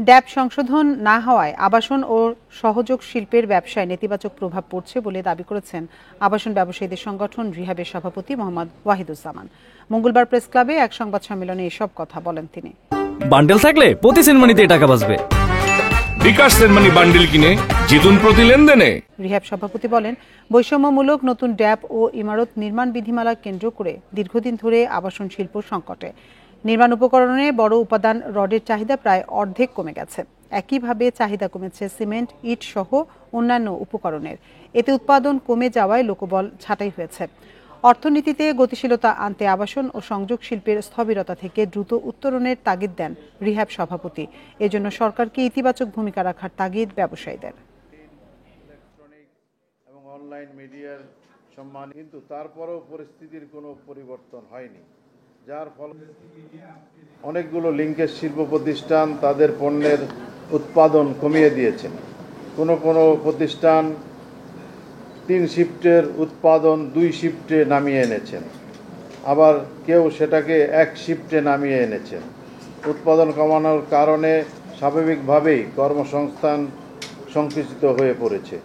ড্যাব সংশোধন না হওয়ায় আবাসন ও সহযোগ শিল্পের ব্যবসায় নেতিবাচক প্রভাব পড়ছে বলে দাবি করেছেন আবাসন ব্যবসায়ীদের সংগঠন রিহাবের সভাপতি মোহাম্মদ ওয়াহিদুজ্জামান। মঙ্গলবার প্রেস ক্লাবে এক সংবাদ সম্মেলনে এসব কথা বলেন তিনি। বান্ডেল থাকলে প্রতি সেনমানিতে টাকা বাঁচবে। বিকাশ সেনমানি বান্ডেল কিনে জিতুন প্রতি লেনদেনে। রিহাব সভাপতি বলেন, বৈষম্যমূলক নতুন ড্যাব ও ইমারত নির্মাণ বিধিমালা কেন্দ্র করে দীর্ঘদিন ধরে আবাসন শিল্প সংকটে। নির্মাণ উপকরণে বড় উপাদান রডের চাহিদা প্রায় অর্ধেক কমে গেছে। একইভাবে চাহিদা কমেছে সিমেন্ট, ইট সহ অন্যান্য উপকরণের। এতে উৎপাদন কমে যাওয়ায় লোকবল ছাঁটাই হয়েছে। অর্থনীতিতে গতিশীলতা আনতে আবাসন ও সংযোগ শিল্পের স্থবিরতা থেকে দ্রুত উত্তরণের তাগিদ দেন রিহাব সভাপতি। এজন্য সরকারকে ইতিবাচক ভূমিকা রাখার তাগিদ ব্যবসায়ীদের। এবং অনলাইন মিডিয়ার সম্মান, কিন্তু তারপরেও পরিস্থিতির কোনো পরিবর্তন হয়নি, যার ফলে অনেকগুলো লিঙ্কেজ শিল্প প্রতিষ্ঠান তাদের পণ্যের উৎপাদন কমিয়ে দিয়েছেন। কোনো প্রতিষ্ঠান 3 শিফটের উৎপাদন 2 শিফটে নামিয়ে এনেছেন, আবার কেউ সেটাকে 1 শিফটে নামিয়ে এনেছেন। উৎপাদন কমানোর কারণে স্বাভাবিকভাবেই কর্মসংস্থান সংকুচিত হয়ে পড়েছে।